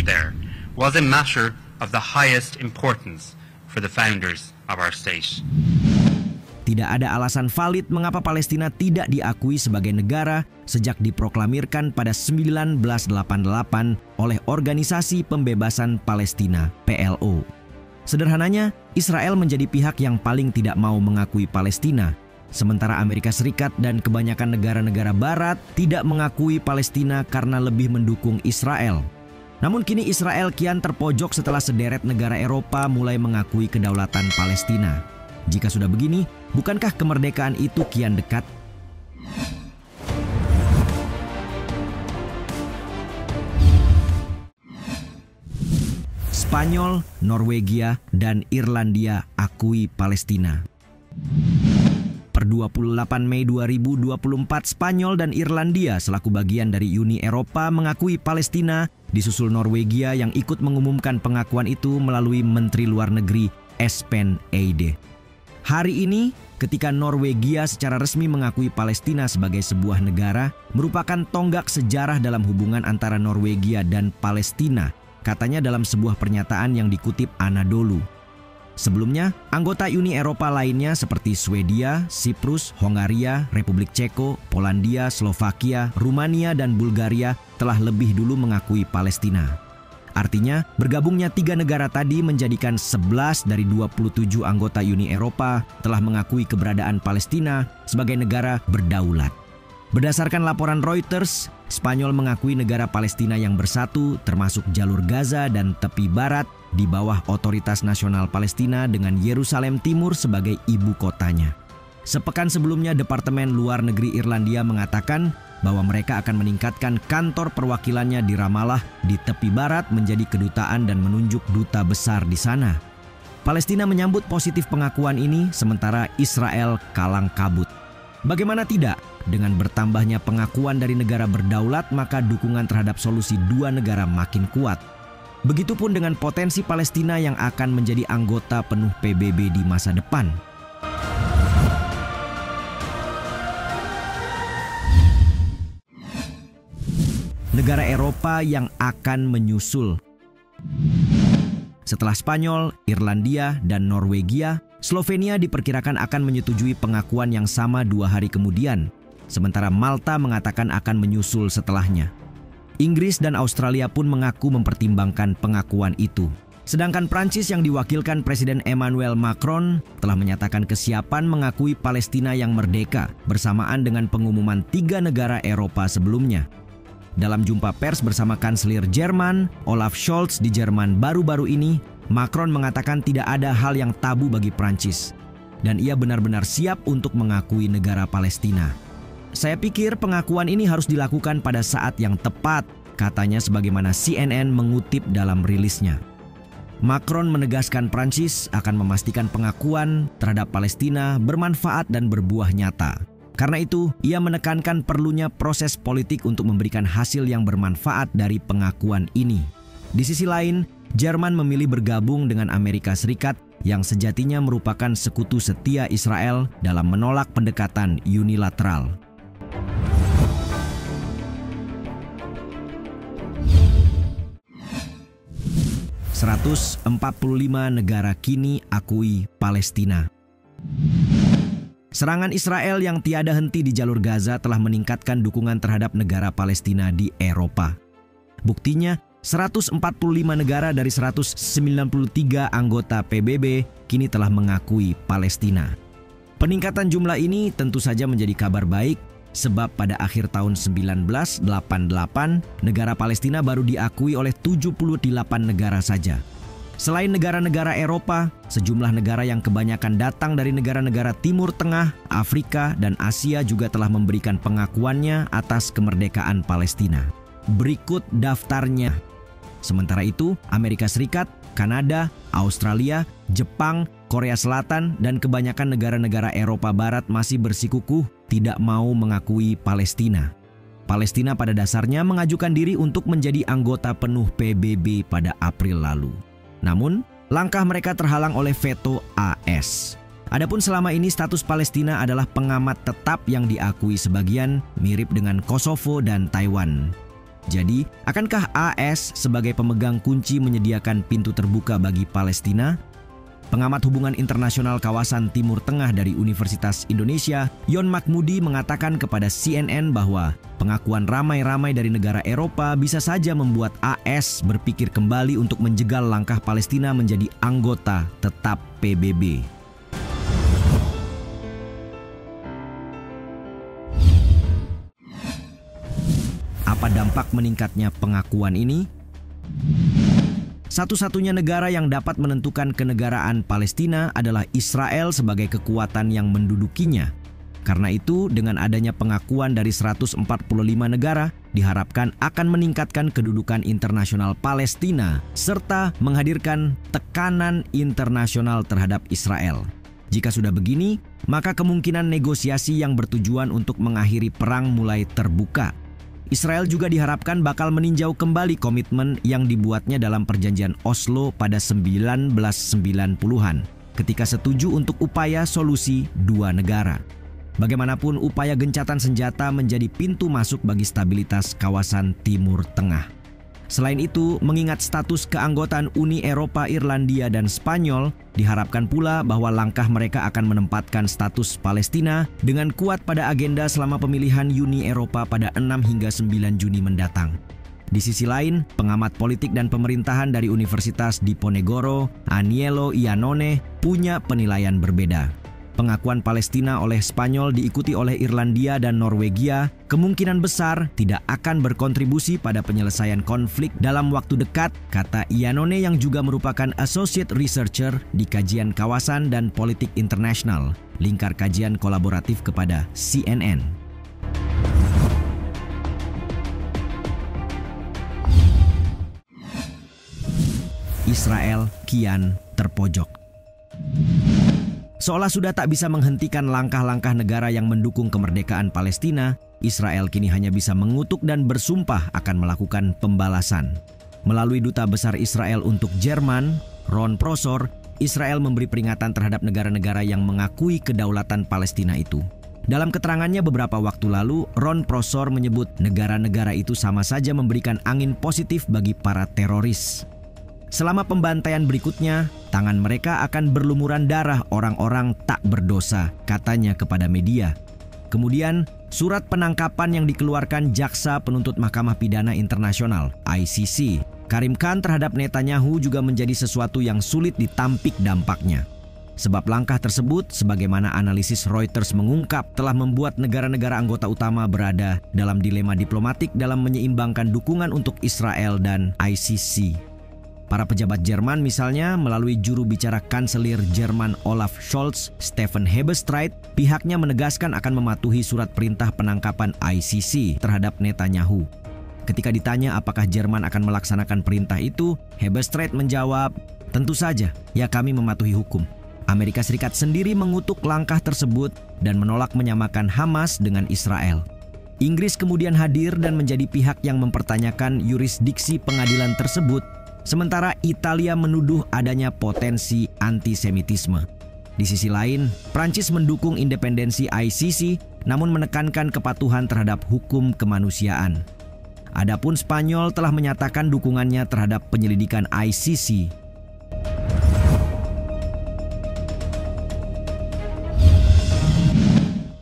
there was a matter of the highest importance for the founders of our state. Tidak ada alasan valid mengapa Palestina tidak diakui sebagai negara sejak diproklamirkan pada 1988 oleh Organisasi Pembebasan Palestina (PLO). Sederhananya, Israel menjadi pihak yang paling tidak mau mengakui Palestina, sementara Amerika Serikat dan kebanyakan negara-negara Barat tidak mengakui Palestina karena lebih mendukung Israel. Namun kini Israel kian terpojok setelah sederet negara Eropa mulai mengakui kedaulatan Palestina. Jika sudah begini, bukankah kemerdekaan itu kian dekat? Spanyol, Norwegia, dan Irlandia akui Palestina. Per 28 Mei 2024, Spanyol dan Irlandia selaku bagian dari Uni Eropa mengakui Palestina, disusul Norwegia yang ikut mengumumkan pengakuan itu melalui Menteri Luar Negeri Espen Eide. Hari ini, ketika Norwegia secara resmi mengakui Palestina sebagai sebuah negara, merupakan tonggak sejarah dalam hubungan antara Norwegia dan Palestina, katanya dalam sebuah pernyataan yang dikutip Anadolu. Sebelumnya, anggota Uni Eropa lainnya seperti Swedia, Siprus, Hongaria, Republik Ceko, Polandia, Slovakia, Rumania, dan Bulgaria telah lebih dulu mengakui Palestina. Artinya, bergabungnya 3 negara tadi menjadikan 11 dari 27 anggota Uni Eropa telah mengakui keberadaan Palestina sebagai negara berdaulat. Berdasarkan laporan Reuters, Spanyol mengakui negara Palestina yang bersatu termasuk jalur Gaza dan tepi barat di bawah Otoritas Nasional Palestina dengan Yerusalem Timur sebagai ibu kotanya. Sepekan sebelumnya, Departemen Luar Negeri Irlandia mengatakan bahwa mereka akan meningkatkan kantor perwakilannya di Ramallah di tepi barat menjadi kedutaan dan menunjuk duta besar di sana. Palestina menyambut positif pengakuan ini, sementara Israel kalang kabut. Bagaimana tidak? Dengan bertambahnya pengakuan dari negara berdaulat, maka dukungan terhadap solusi 2 negara makin kuat. Begitupun dengan potensi Palestina yang akan menjadi anggota penuh PBB di masa depan. Negara Eropa yang akan menyusul. Setelah Spanyol, Irlandia, dan Norwegia, Slovenia diperkirakan akan menyetujui pengakuan yang sama 2 hari kemudian, sementara Malta mengatakan akan menyusul setelahnya. Inggris dan Australia pun mengaku mempertimbangkan pengakuan itu. Sedangkan Prancis yang diwakilkan Presiden Emmanuel Macron telah menyatakan kesiapan mengakui Palestina yang merdeka bersamaan dengan pengumuman 3 negara Eropa sebelumnya. Dalam jumpa pers bersama Kanselir Jerman, Olaf Scholz di Jerman baru-baru ini, Macron mengatakan tidak ada hal yang tabu bagi Prancis, dan ia benar-benar siap untuk mengakui negara Palestina. Saya pikir pengakuan ini harus dilakukan pada saat yang tepat, katanya sebagaimana CNN mengutip dalam rilisnya. Macron menegaskan Prancis akan memastikan pengakuan terhadap Palestina bermanfaat dan berbuah nyata. Karena itu, ia menekankan perlunya proses politik untuk memberikan hasil yang bermanfaat dari pengakuan ini. Di sisi lain, Jerman memilih bergabung dengan Amerika Serikat yang sejatinya merupakan sekutu setia Israel dalam menolak pendekatan unilateral. ...145 negara kini akui Palestina. Serangan Israel yang tiada henti di jalur Gaza telah meningkatkan dukungan terhadap negara Palestina di Eropa. Buktinya, 145 negara dari 193 anggota PBB kini telah mengakui Palestina. Peningkatan jumlah ini tentu saja menjadi kabar baik, sebab pada akhir tahun 1988, negara Palestina baru diakui oleh 78 negara saja. Selain negara-negara Eropa, sejumlah negara yang kebanyakan datang dari negara-negara Timur Tengah, Afrika, dan Asia juga telah memberikan pengakuannya atas kemerdekaan Palestina. Berikut daftarnya. Sementara itu, Amerika Serikat, Kanada, Australia, Jepang, Korea Selatan, dan kebanyakan negara-negara Eropa Barat masih bersikukuh tidak mau mengakui Palestina. Palestina pada dasarnya mengajukan diri untuk menjadi anggota penuh PBB pada April lalu. Namun, langkah mereka terhalang oleh veto AS. Adapun selama ini status Palestina adalah pengamat tetap yang diakui sebagian, mirip dengan Kosovo dan Taiwan. Jadi, akankah AS sebagai pemegang kunci menyediakan pintu terbuka bagi Palestina? Pengamat hubungan internasional kawasan Timur Tengah dari Universitas Indonesia, Yon Makmudi mengatakan kepada CNN bahwa pengakuan ramai-ramai dari negara Eropa bisa saja membuat AS berpikir kembali untuk menjegal langkah Palestina menjadi anggota tetap PBB. Apa dampak meningkatnya pengakuan ini? Satu-satunya negara yang dapat menentukan kenegaraan Palestina adalah Israel sebagai kekuatan yang mendudukinya. Karena itu, dengan adanya pengakuan dari 145 negara, diharapkan akan meningkatkan kedudukan internasional Palestina serta menghadirkan tekanan internasional terhadap Israel. Jika sudah begini, maka kemungkinan negosiasi yang bertujuan untuk mengakhiri perang mulai terbuka. Israel juga diharapkan bakal meninjau kembali komitmen yang dibuatnya dalam perjanjian Oslo pada 1990-an ketika setuju untuk upaya solusi dua negara. Bagaimanapun, upaya gencatan senjata menjadi pintu masuk bagi stabilitas kawasan Timur Tengah. Selain itu, mengingat status keanggotaan Uni Eropa, Irlandia, dan Spanyol, diharapkan pula bahwa langkah mereka akan menempatkan status Palestina dengan kuat pada agenda selama pemilihan Uni Eropa pada 6 hingga 9 Juni mendatang. Di sisi lain, pengamat politik dan pemerintahan dari Universitas Diponegoro, Anielo Iannone, punya penilaian berbeda. Pengakuan Palestina oleh Spanyol diikuti oleh Irlandia dan Norwegia kemungkinan besar tidak akan berkontribusi pada penyelesaian konflik dalam waktu dekat, kata Iannone yang juga merupakan Associate Researcher di Kajian Kawasan dan Politik Internasional, lingkar kajian kolaboratif kepada CNN. Israel kian terpojok. Seolah sudah tak bisa menghentikan langkah-langkah negara yang mendukung kemerdekaan Palestina, Israel kini hanya bisa mengutuk dan bersumpah akan melakukan pembalasan. Melalui Duta Besar Israel untuk Jerman, Ron Prosor, Israel memberi peringatan terhadap negara-negara yang mengakui kedaulatan Palestina itu. Dalam keterangannya beberapa waktu lalu, Ron Prosor menyebut negara-negara itu sama saja memberikan angin positif bagi para teroris. Selama pembantaian berikutnya, tangan mereka akan berlumuran darah orang-orang tak berdosa, katanya kepada media. Kemudian, surat penangkapan yang dikeluarkan Jaksa Penuntut Mahkamah Pidana Internasional (ICC), Karim Khan terhadap Netanyahu juga menjadi sesuatu yang sulit ditampik dampaknya. Sebab langkah tersebut, sebagaimana analisis Reuters mengungkap, telah membuat negara-negara anggota utama berada dalam dilema diplomatik dalam menyeimbangkan dukungan untuk Israel dan ICC. Para pejabat Jerman misalnya melalui juru bicara Kanselir Jerman Olaf Scholz, Steffen Hebestreit, pihaknya menegaskan akan mematuhi surat perintah penangkapan ICC terhadap Netanyahu. Ketika ditanya apakah Jerman akan melaksanakan perintah itu, Hebestreit menjawab, "Tentu saja, ya kami mematuhi hukum." Amerika Serikat sendiri mengutuk langkah tersebut dan menolak menyamakan Hamas dengan Israel. Inggris kemudian hadir dan menjadi pihak yang mempertanyakan yurisdiksi pengadilan tersebut, sementara Italia menuduh adanya potensi antisemitisme. Di sisi lain, Prancis mendukung independensi ICC namun menekankan kepatuhan terhadap hukum kemanusiaan. Adapun Spanyol telah menyatakan dukungannya terhadap penyelidikan ICC.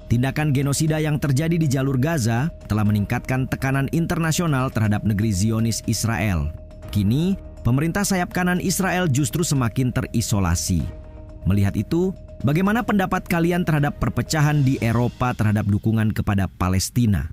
Tindakan genosida yang terjadi di jalur Gaza telah meningkatkan tekanan internasional terhadap negeri Zionis Israel. Kini, pemerintah sayap kanan Israel justru semakin terisolasi. Melihat itu, bagaimana pendapat kalian terhadap perpecahan di Eropa terhadap dukungan kepada Palestina?